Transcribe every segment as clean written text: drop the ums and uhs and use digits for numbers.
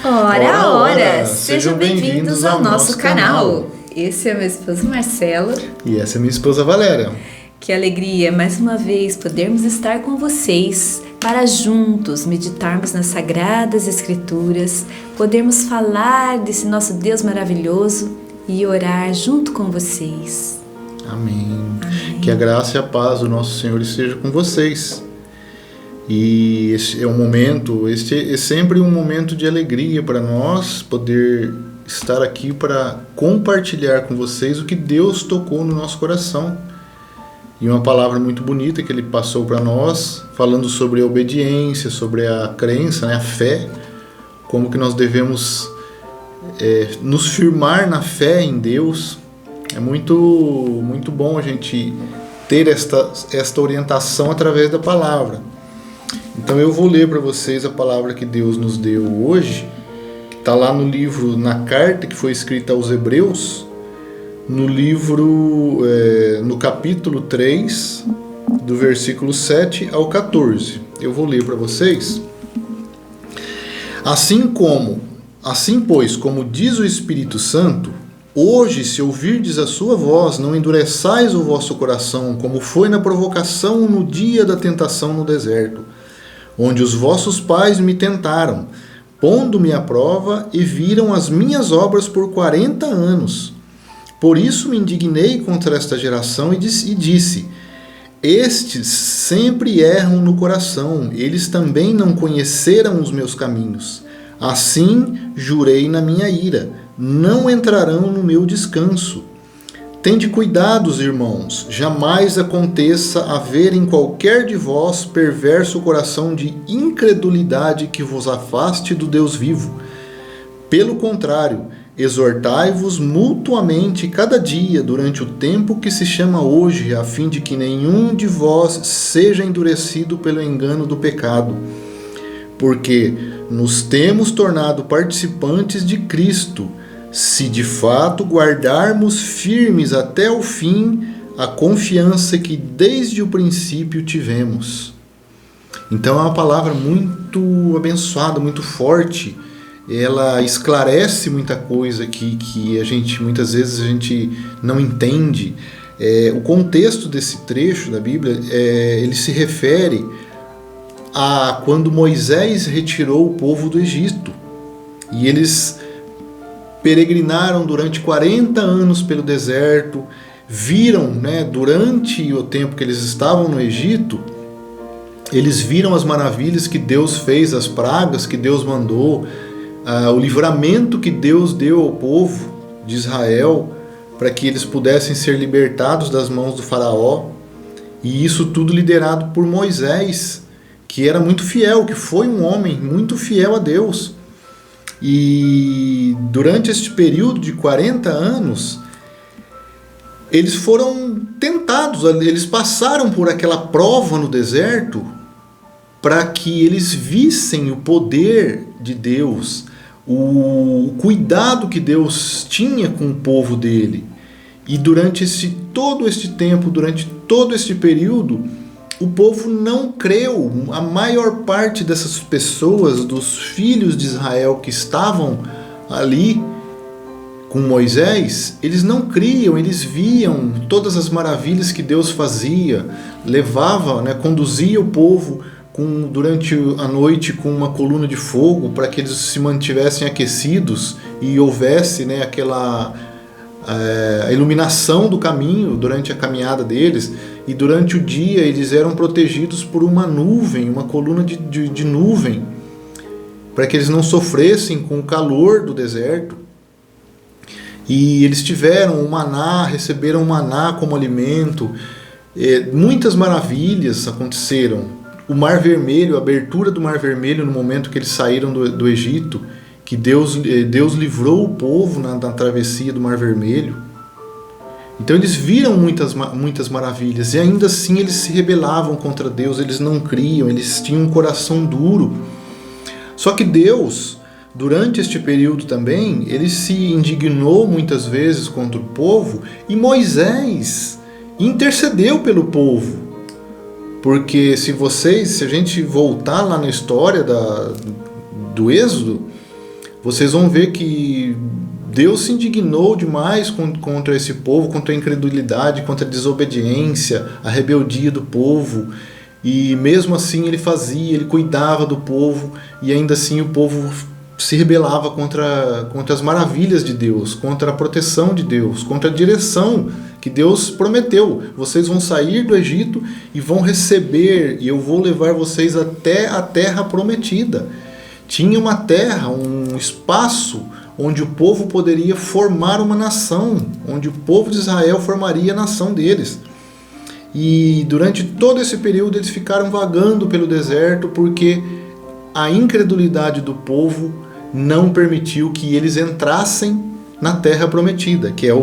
Ora, ora! Sejam bem-vindos ao nosso canal. Esse é meu esposo Marcelo. E essa é minha esposa Valéria. Que alegria, mais uma vez, podermos estar com vocês para juntos meditarmos nas Sagradas Escrituras, podermos falar desse nosso Deus maravilhoso e orar junto com vocês. Amém. Que a graça e a paz do nosso Senhor esteja com vocês. E este é um momento, este é sempre um momento de alegria para nós poder estar aqui para compartilhar com vocês o que Deus tocou no nosso coração. E uma palavra muito bonita que Ele passou para nós, falando sobre a obediência, sobre a crença, a fé, como que nós devemos nos firmar na fé em Deus. É muito bom a gente ter esta orientação através da palavra. Então eu vou ler para vocês a palavra que Deus nos deu hoje, que está lá no livro, na carta que foi escrita aos Hebreus, no livro, no capítulo 3, do versículo 7 ao 14. Eu vou ler para vocês. Assim, pois, como diz o Espírito Santo, hoje, se ouvirdes a sua voz, não endureçais o vosso coração, como foi na provocação no dia da tentação no deserto, onde os vossos pais me tentaram, pondo-me à prova, e viram as minhas obras por 40 anos. Por isso me indignei contra esta geração e disse: estes sempre erram no coração, eles também não conheceram os meus caminhos. Assim jurei na minha ira, não entrarão no meu descanso. Tende cuidados, irmãos, jamais aconteça haver em qualquer de vós perverso coração de incredulidade que vos afaste do Deus vivo. Pelo contrário, exortai-vos mutuamente cada dia durante o tempo que se chama hoje, a fim de que nenhum de vós seja endurecido pelo engano do pecado. Porque nos temos tornado participantes de Cristo, se de fato guardarmos firmes até o fim a confiança que desde o princípio tivemos. Então é uma palavra muito abençoada, muito forte. Ela esclarece muita coisa que muitas vezes a gente não entende. O contexto desse trecho da Bíblia, ele se refere a quando Moisés retirou o povo do Egito. E eles peregrinaram durante 40 anos pelo deserto, viram, durante o tempo que eles estavam no Egito, eles viram as maravilhas que Deus fez, as pragas que Deus mandou, o livramento que Deus deu ao povo de Israel para que eles pudessem ser libertados das mãos do faraó. E isso tudo liderado por Moisés, que era muito fiel, que foi um homem muito fiel a Deus. E durante este período de 40 anos, eles foram tentados, eles passaram por aquela prova no deserto para que eles vissem o poder de Deus, o cuidado que Deus tinha com o povo dele. E durante todo este tempo, durante todo este período, o povo não creu. A maior parte dessas pessoas, dos filhos de Israel que estavam ali com Moisés, eles não criam, eles viam todas as maravilhas que Deus fazia, levava, conduzia o povo durante a noite com uma coluna de fogo para que eles se mantivessem aquecidos e houvesse aquela iluminação do caminho durante a caminhada deles. E durante o dia eles eram protegidos por uma nuvem, uma coluna de nuvem, para que eles não sofressem com o calor do deserto. E eles tiveram o maná, receberam o maná como alimento. Muitas maravilhas aconteceram. O Mar Vermelho, a abertura do Mar Vermelho no momento que eles saíram do Egito, que Deus livrou o povo na travessia do Mar Vermelho. Então eles viram muitas maravilhas e ainda assim eles se rebelavam contra Deus, eles não criam, eles tinham um coração duro. Só que Deus, durante este período também, ele se indignou muitas vezes contra o povo e Moisés intercedeu pelo povo. Porque se a gente voltar lá na história do Êxodo, vocês vão ver que Deus se indignou demais contra esse povo, contra a incredulidade, contra a desobediência, a rebeldia do povo. E mesmo assim ele cuidava do povo, e ainda assim o povo se rebelava contra as maravilhas de Deus, contra a proteção de Deus, contra a direção que Deus prometeu. Vocês vão sair do Egito e vão receber, e eu vou levar vocês até a terra prometida. Tinha uma terra, um espaço onde o povo poderia formar uma nação, onde o povo de Israel formaria a nação deles. E durante todo esse período eles ficaram vagando pelo deserto, porque a incredulidade do povo não permitiu que eles entrassem na terra prometida, que é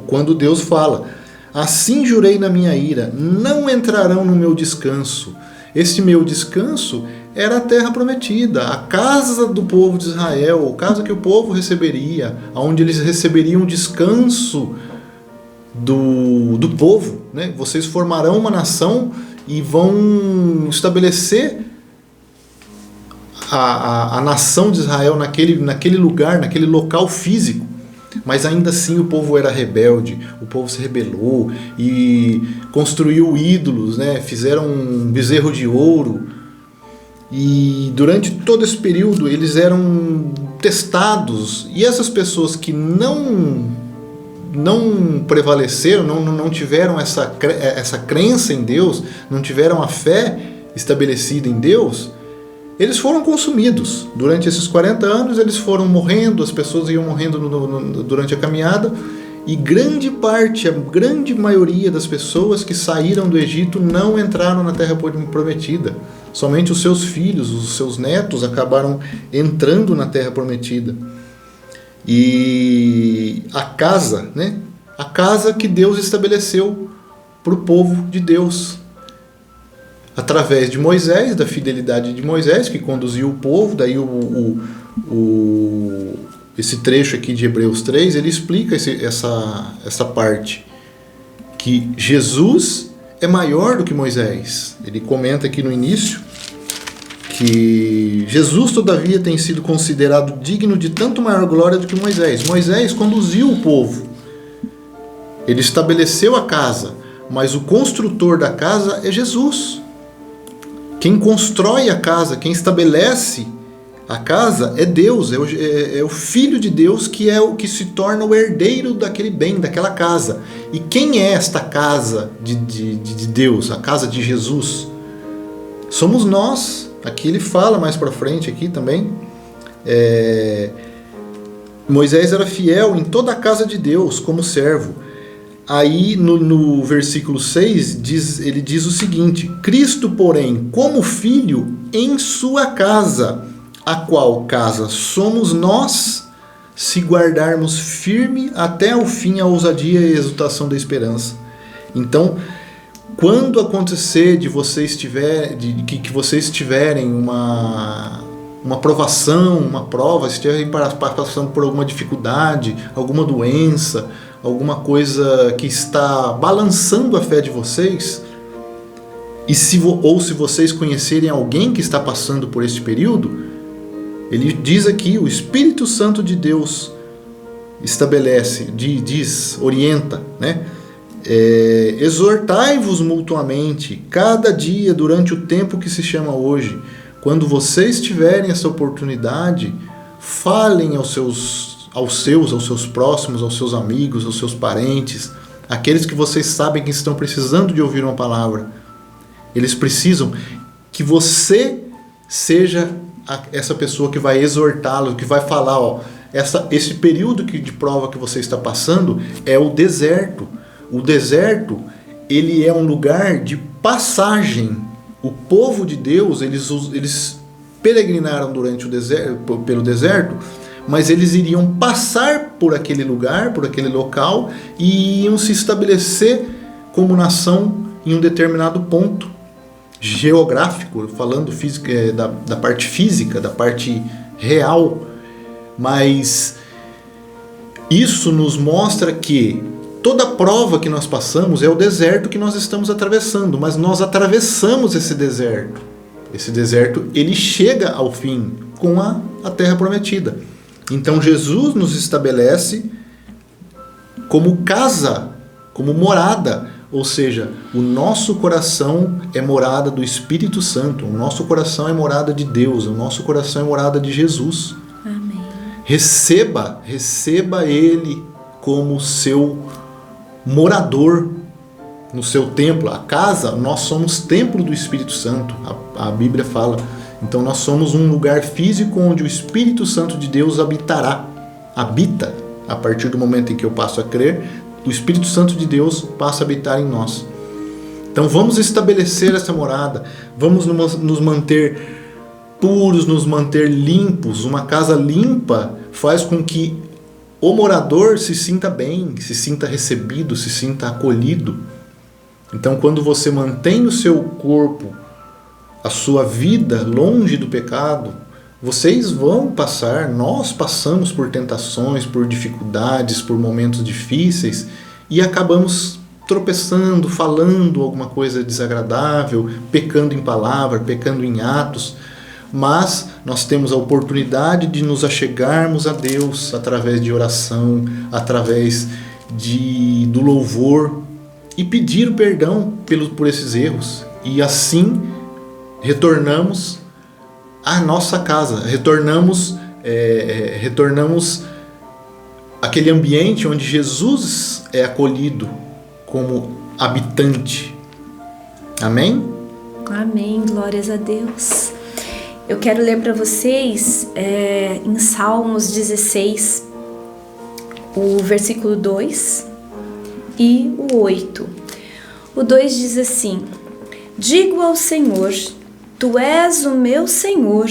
quando Deus fala: assim jurei na minha ira, não entrarão no meu descanso. Esse meu descanso era a terra prometida, a casa do povo de Israel, a casa que o povo receberia, onde eles receberiam descanso do povo, né? Vocês formarão uma nação e vão estabelecer a nação de Israel naquele lugar, naquele local físico. Mas ainda assim o povo era rebelde, o povo se rebelou e construiu ídolos, né? Fizeram um bezerro de ouro. E durante todo esse período eles eram testados, e essas pessoas que não prevaleceram, não tiveram essa crença em Deus, não tiveram a fé estabelecida em Deus, eles foram consumidos. Durante esses 40 anos eles foram morrendo, as pessoas iam morrendo durante a caminhada, e a grande maioria das pessoas que saíram do Egito não entraram na terra prometida. Somente os seus filhos, os seus netos acabaram entrando na terra prometida. E a casa, né? A casa que Deus estabeleceu para o povo de Deus, através de Moisés, da fidelidade de Moisés, que conduziu o povo. Daí esse trecho aqui de Hebreus 3, ele explica essa parte, que Jesus é maior do que Moisés. Ele comenta aqui no início que Jesus, todavia, tem sido considerado digno de tanto maior glória do que Moisés. Moisés conduziu o povo, ele estabeleceu a casa, mas o construtor da casa é Jesus. Quem constrói a casa, quem estabelece a casa é Deus, é o Filho de Deus, que é o que se torna o herdeiro daquele bem, daquela casa. E quem é esta casa de Deus, a casa de Jesus? Somos nós. Aqui ele fala mais para frente aqui também. Moisés era fiel em toda a casa de Deus como servo. Aí no versículo 6 ele diz o seguinte: Cristo, porém, como filho em sua casa, a qual casa somos nós, se guardarmos firme até o fim a ousadia e a exultação da esperança. Então, quando acontecer que vocês tiverem uma provação, uma prova, estiverem passando por alguma dificuldade, alguma doença, alguma coisa que está balançando a fé de vocês, se vocês conhecerem alguém que está passando por este período, ele diz aqui, o Espírito Santo de Deus estabelece, orienta, né? Exortai-vos mutuamente cada dia durante o tempo que se chama hoje. Quando vocês tiverem essa oportunidade, falem aos seus próximos, aos seus amigos, aos seus parentes, aqueles que vocês sabem que estão precisando de ouvir uma palavra. Eles precisam que você seja essa pessoa que vai exortá-los, que vai falar, esse período de prova que você está passando é o deserto. O deserto, ele é um lugar de passagem. O povo de Deus, eles peregrinaram pelo deserto, mas eles iriam passar por aquele lugar, por aquele local, e iam se estabelecer como nação em um determinado ponto geográfico, falando da parte física, da parte real. Mas isso nos mostra que toda prova que nós passamos é o deserto que nós estamos atravessando, mas nós atravessamos esse deserto. Esse deserto, ele chega ao fim com a terra prometida. Então Jesus nos estabelece como casa, como morada, ou seja, o nosso coração é morada do Espírito Santo, o nosso coração é morada de Deus, o nosso coração é morada de Jesus. Amém. Receba Ele como seu morador no seu templo. A casa, nós somos templo do Espírito Santo, a Bíblia fala. Então nós somos um lugar físico onde o Espírito Santo de Deus habita, a partir do momento em que eu passo a crer, o Espírito Santo de Deus passa a habitar em nós. Então vamos estabelecer essa morada, vamos nos manter puros, nos manter limpos. Uma casa limpa faz com que o morador se sinta bem, se sinta recebido, se sinta acolhido. Então quando você mantém o seu corpo, a sua vida longe do pecado, vocês vão passar, nós passamos por tentações, por dificuldades, por momentos difíceis e acabamos tropeçando, falando alguma coisa desagradável, pecando em palavra, pecando em atos, mas nós temos a oportunidade de nos achegarmos a Deus através de oração, através do louvor e pedir perdão por esses erros, e assim retornamos à nossa casa, retornamos àquele ambiente onde Jesus é acolhido como habitante. Amém? Amém, glórias a Deus. Eu quero ler para vocês em Salmos 16, o versículo 2 e o 8. O 2 diz assim: digo ao Senhor, tu és o meu Senhor,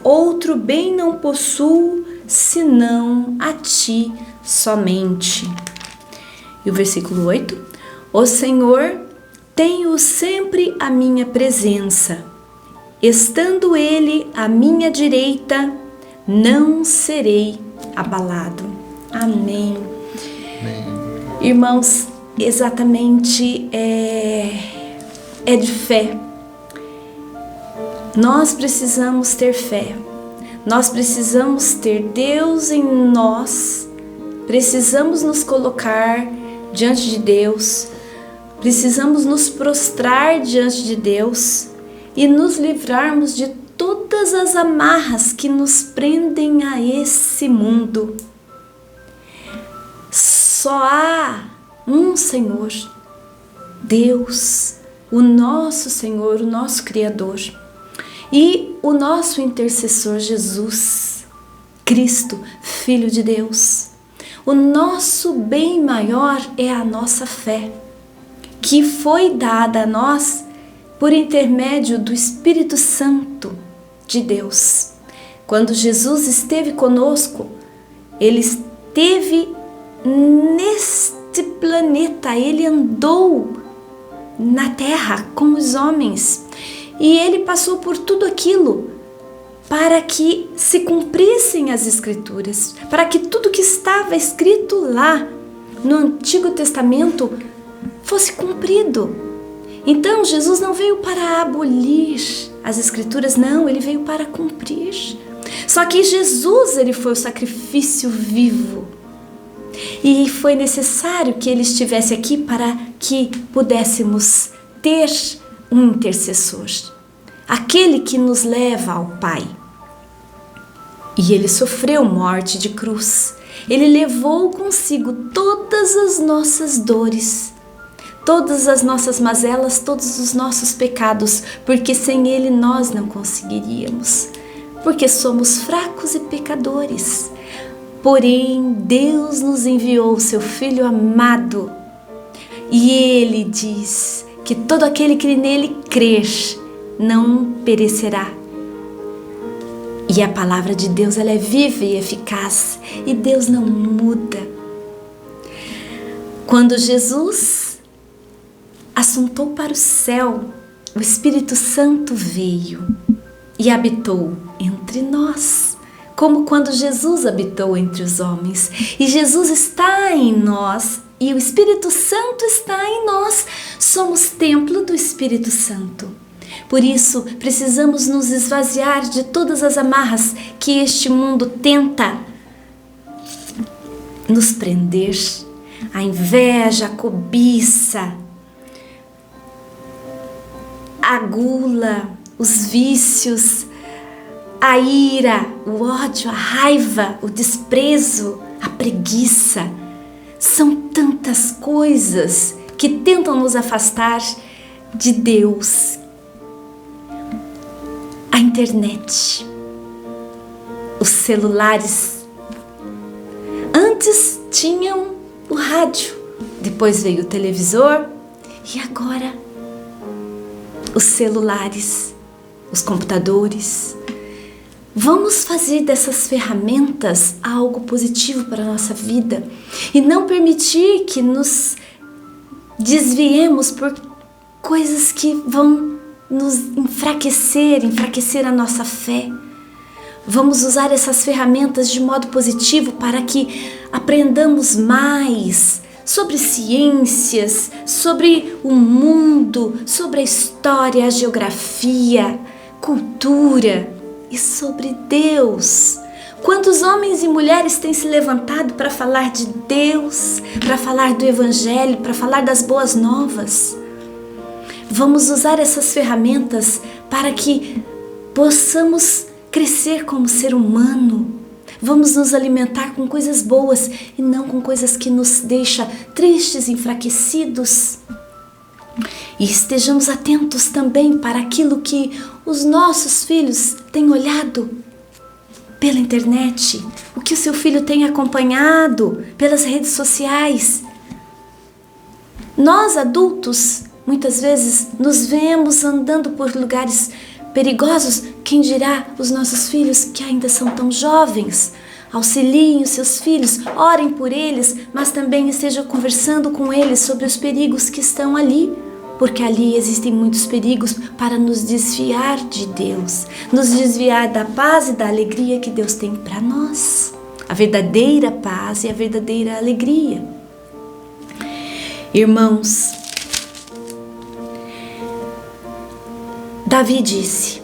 outro bem não possuo, senão a ti somente. E o versículo 8: o Senhor tem-o sempre à minha presença, estando ele à minha direita, não serei abalado. Amém. Amém. Irmãos, exatamente é de fé. Nós precisamos ter fé. Nós precisamos ter Deus em nós. Precisamos nos colocar diante de Deus. Precisamos nos prostrar diante de Deus e nos livrarmos de todas as amarras que nos prendem a esse mundo. Só há um Senhor, Deus, o nosso Senhor, o nosso Criador, e o nosso intercessor Jesus, Cristo, Filho de Deus. O nosso bem maior é a nossa fé, que foi dada a nós por intermédio do Espírito Santo de Deus. Quando Jesus esteve conosco, Ele esteve neste planeta, Ele andou na terra com os homens e Ele passou por tudo aquilo para que se cumprissem as Escrituras, para que tudo que estava escrito lá no Antigo Testamento fosse cumprido. Então Jesus não veio para abolir as Escrituras, não, Ele veio para cumprir. Só que Jesus, Ele foi o sacrifício vivo. E foi necessário que Ele estivesse aqui para que pudéssemos ter um intercessor, aquele que nos leva ao Pai. E Ele sofreu morte de cruz. Ele levou consigo todas as nossas dores, todas as nossas mazelas, todos os nossos pecados, porque sem Ele nós não conseguiríamos, porque somos fracos e pecadores. Porém, Deus nos enviou o seu Filho amado, e Ele diz que todo aquele que nele crer não perecerá. E a palavra de Deus, ela é viva e eficaz, e Deus não muda. Quando Jesus assuntou para o céu, o Espírito Santo veio e habitou entre nós, como quando Jesus habitou entre os homens. E Jesus está em nós e o Espírito Santo está em nós. Somos templo do Espírito Santo. Por isso, precisamos nos esvaziar de todas as amarras que este mundo tenta nos prender. A inveja, a cobiça, a gula, os vícios, a ira, o ódio, a raiva, o desprezo, a preguiça. São tantas coisas que tentam nos afastar de Deus. A internet, os celulares. Antes tinham o rádio, depois veio o televisor e agora os celulares, os computadores. Vamos fazer dessas ferramentas algo positivo para a nossa vida e não permitir que nos desviemos por coisas que vão nos enfraquecer a nossa fé. Vamos usar essas ferramentas de modo positivo para que aprendamos mais sobre ciências, sobre o mundo, sobre a história, a geografia, cultura e sobre Deus. Quantos homens e mulheres têm se levantado para falar de Deus, para falar do Evangelho, para falar das boas novas? Vamos usar essas ferramentas para que possamos crescer como ser humano. Vamos nos alimentar com coisas boas e não com coisas que nos deixam tristes, enfraquecidos. E estejamos atentos também para aquilo que os nossos filhos têm olhado pela internet, o que o seu filho tem acompanhado pelas redes sociais. Nós, adultos, muitas vezes nos vemos andando por lugares perigosos, quem dirá os nossos filhos que ainda são tão jovens? Auxiliem os seus filhos, orem por eles, mas também estejam conversando com eles sobre os perigos que estão ali, porque ali existem muitos perigos para nos desviar de Deus, nos desviar da paz e da alegria que Deus tem para nós, a verdadeira paz e a verdadeira alegria. Irmãos, Davi disse: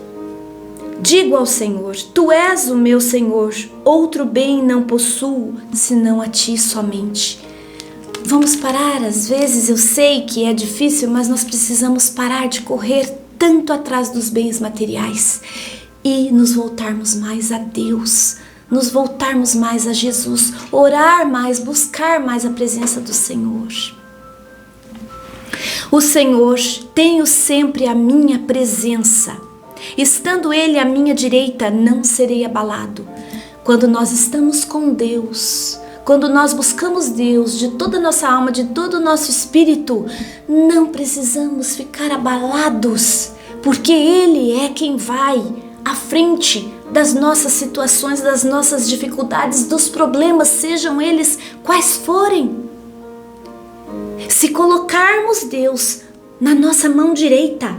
digo ao Senhor, tu és o meu Senhor, outro bem não possuo, senão a ti somente. Vamos parar, às vezes eu sei que é difícil, mas nós precisamos parar de correr tanto atrás dos bens materiais e nos voltarmos mais a Deus, nos voltarmos mais a Jesus, orar mais, buscar mais a presença do Senhor. O Senhor, tenho sempre a minha presença. Estando Ele à minha direita, não serei abalado. Quando nós estamos com Deus, quando nós buscamos Deus de toda a nossa alma, de todo o nosso espírito, não precisamos ficar abalados, porque Ele é quem vai à frente das nossas situações, das nossas dificuldades, dos problemas, sejam eles quais forem. Se colocarmos Deus na nossa mão direita,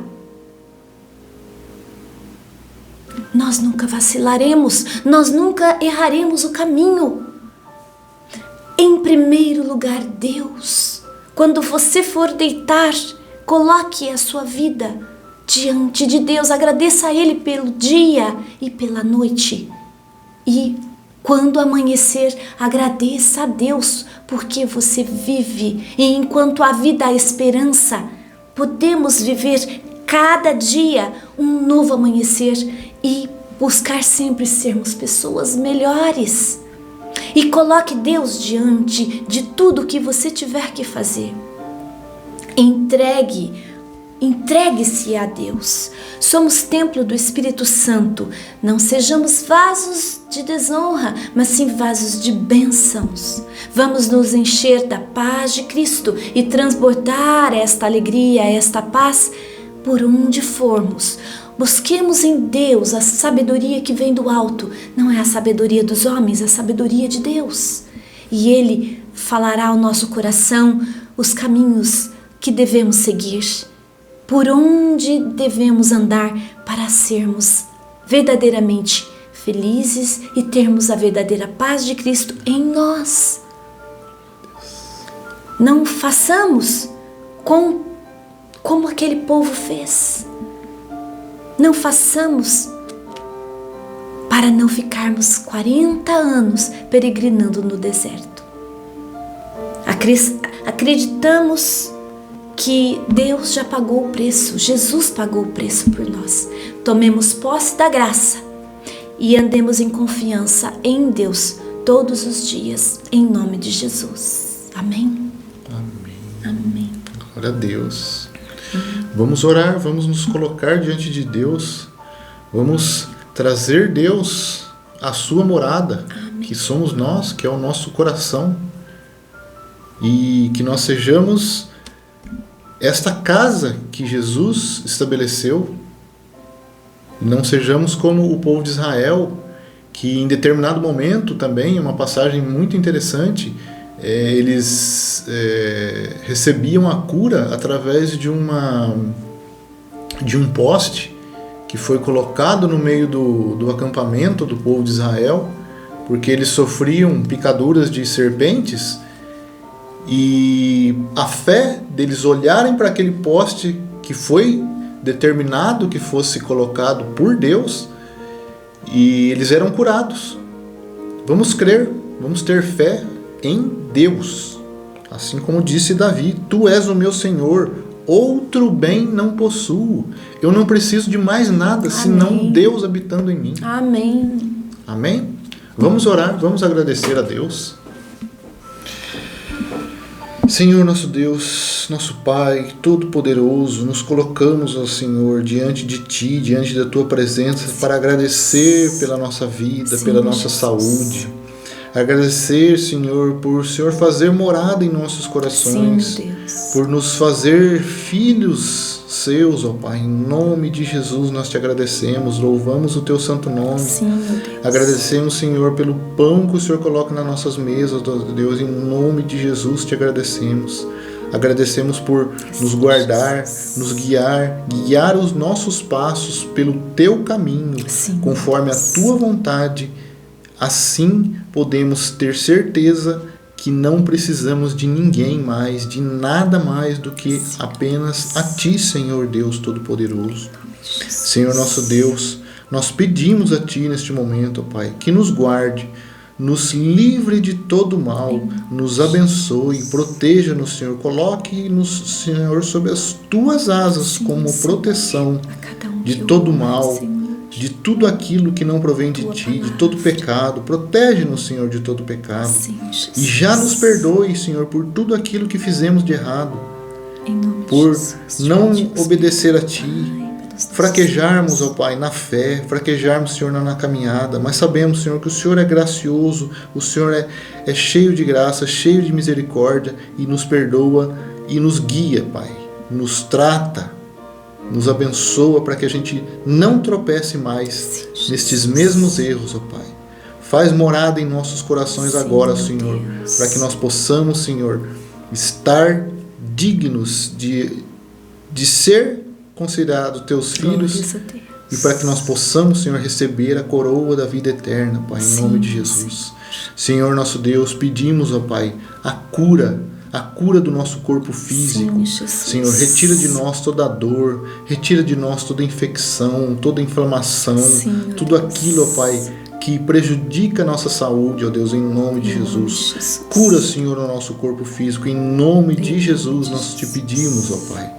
nós nunca vacilaremos, nós nunca erraremos o caminho. Em primeiro lugar, Deus. Quando você for deitar, coloque a sua vida diante de Deus, agradeça a Ele pelo dia e pela noite. E quando amanhecer, agradeça a Deus, porque você vive. E enquanto há vida, há esperança. Podemos viver cada dia um novo amanhecer e buscar sempre sermos pessoas melhores. E coloque Deus diante de tudo que você tiver que fazer. Entregue-se a Deus. Somos templo do Espírito Santo. Não sejamos vasos de desonra, mas sim vasos de bênçãos. Vamos nos encher da paz de Cristo e transbordar esta alegria, esta paz por onde formos. Busquemos em Deus a sabedoria que vem do alto. Não é a sabedoria dos homens, é a sabedoria de Deus. E Ele falará ao nosso coração os caminhos que devemos seguir, por onde devemos andar para sermos verdadeiramente felizes e termos a verdadeira paz de Cristo em nós. Não façamos como aquele povo fez. Não façamos para não ficarmos 40 anos peregrinando no deserto. Acreditamos que Deus já pagou o preço, Jesus pagou o preço por nós. Tomemos posse da graça e andemos em confiança em Deus todos os dias, em nome de Jesus. Amém? Amém. Amém. Glória a Deus. Vamos orar, vamos nos colocar diante de Deus, vamos trazer Deus à sua morada, que somos nós, que é o nosso coração, e que nós sejamos esta casa que Jesus estabeleceu, não sejamos como o povo de Israel, que em determinado momento também, uma passagem muito interessante, eles recebiam a cura através de um poste que foi colocado no meio do acampamento do povo de Israel, porque eles sofriam picaduras de serpentes, e a fé deles olharem para aquele poste que foi determinado que fosse colocado por Deus, e eles eram curados. Vamos crer, vamos ter fé em Deus, assim como disse Davi: Tu és o meu Senhor, outro bem não possuo. Eu não preciso de mais nada, senão Deus habitando em mim. Amém. Amém? Vamos orar, vamos agradecer a Deus. Senhor nosso Deus, nosso Pai Todo-Poderoso, nos colocamos, ó Senhor, diante de Ti, diante da Tua presença, para agradecer pela nossa vida, pela nossa saúde. Agradecer, Senhor, por o Senhor fazer morada em nossos corações, por nos fazer filhos Seus, ó Pai. Em nome de Jesus nós Te agradecemos, louvamos o Teu santo nome. Agradecemos, Senhor, pelo pão que o Senhor coloca nas nossas mesas, ó Deus. Em nome de Jesus Te agradecemos. Agradecemos por nos guardar, nos guiar os nossos passos pelo Teu caminho, conforme a Tua vontade. Assim podemos ter certeza que não precisamos de ninguém mais, de nada mais do que apenas a Ti, Senhor Deus Todo-Poderoso. Senhor nosso Deus, nós pedimos a Ti neste momento, ó Pai, que nos guarde, nos livre de todo mal, nos abençoe, proteja-nos, Senhor. Coloque-nos, Senhor, sob as Tuas asas como proteção de todo mal, de tudo aquilo que não provém de Ti, de todo pecado. Protege-nos, Senhor, de todo pecado. E já nos perdoe, Senhor, por tudo aquilo que fizemos de errado, por não obedecer a Ti, fraquejarmos, ó Pai, na fé, fraquejarmos, Senhor, na caminhada, mas sabemos, Senhor, que o Senhor é gracioso, o Senhor é cheio de graça, cheio de misericórdia, e nos perdoa e nos guia, Pai, nos trata, nos abençoa para que a gente não tropece mais nestes mesmos erros, ó Pai. Faz morada em nossos corações agora, Senhor, para que nós possamos, Senhor, estar dignos de ser considerados Teus filhos, e para que nós possamos, Senhor, receber a coroa da vida eterna, Pai, em nome de Jesus. Senhor nosso Deus, pedimos, ó Pai, a cura do nosso corpo físico. Senhor, retira de nós toda a dor, retira de nós toda a infecção, toda a inflamação, tudo aquilo, ó Pai, que prejudica a nossa saúde, ó Deus, em nome de Jesus. Cura, Senhor, o nosso corpo físico, em nome de Jesus nós Te pedimos, ó Pai.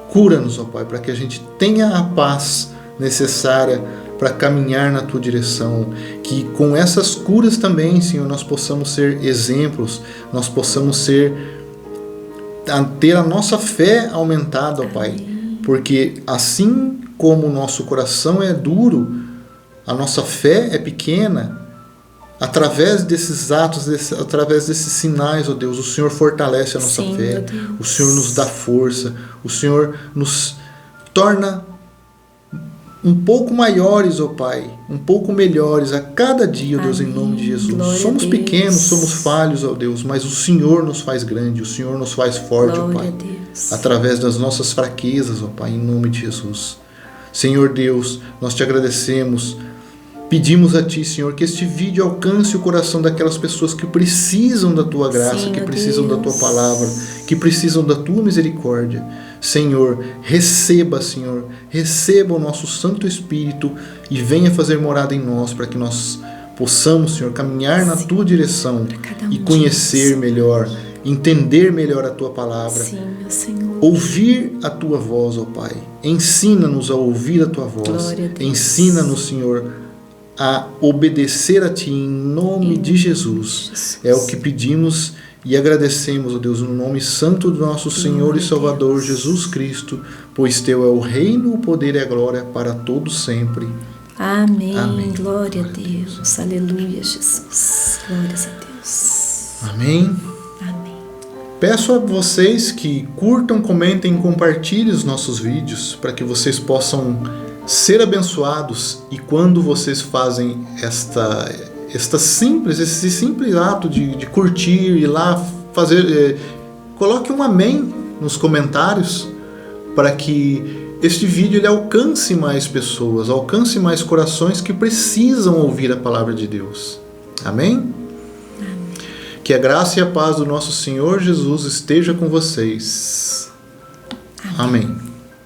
Cura-nos, ó Pai, para que a gente tenha a paz necessária para caminhar na Tua direção, que com essas curas também, Senhor, nós possamos ser exemplos, nós possamos ter a nossa fé aumentada, ó Pai, porque assim como o nosso coração é duro, a nossa fé é pequena. Através desses atos, através desses sinais, ó Deus, o Senhor fortalece a nossa fé, o Senhor nos dá força, o Senhor nos torna um pouco maiores, ó Pai, um pouco melhores a cada dia, ó Deus, em nome de Jesus. Glória somos pequenos, somos falhos, ó Deus, mas o Senhor nos faz grande, o Senhor nos faz forte, ó Pai, através das nossas fraquezas, ó Pai, em nome de Jesus. Senhor Deus, nós Te agradecemos. Pedimos a Ti, Senhor, que este vídeo alcance o coração daquelas pessoas que precisam da Tua graça, que precisam da Tua palavra, que precisam da Tua misericórdia. Senhor, receba o nosso Santo Espírito e venha fazer morada em nós, para que nós possamos, Senhor, caminhar na Tua direção e conhecer melhor entender melhor a Tua palavra, Sim, meu Senhor. ouvir a Tua voz, ó Pai. Ensina-nos a ouvir a Tua voz. Glória a Deus. Ensina-nos, Senhor, a obedecer a Ti em nome de Jesus. É o que pedimos e agradecemos, ó Deus, no nome santo do nosso Senhor e Salvador Jesus Cristo, pois Teu é o reino, o poder e a glória para todos sempre. Amém. Amém. Glória a Deus. Aleluia, Jesus. Glórias a Deus. Amém. Amém. Peço a vocês que curtam, comentem e compartilhem os nossos vídeos para que vocês possam ser abençoados, e quando vocês fazem esse simples ato de curtir, ir lá fazer, coloque um amém nos comentários para que este vídeo ele alcance mais pessoas, alcance mais corações que precisam ouvir a palavra de Deus. Amém? Que a graça e a paz do nosso Senhor Jesus esteja com vocês. Amém.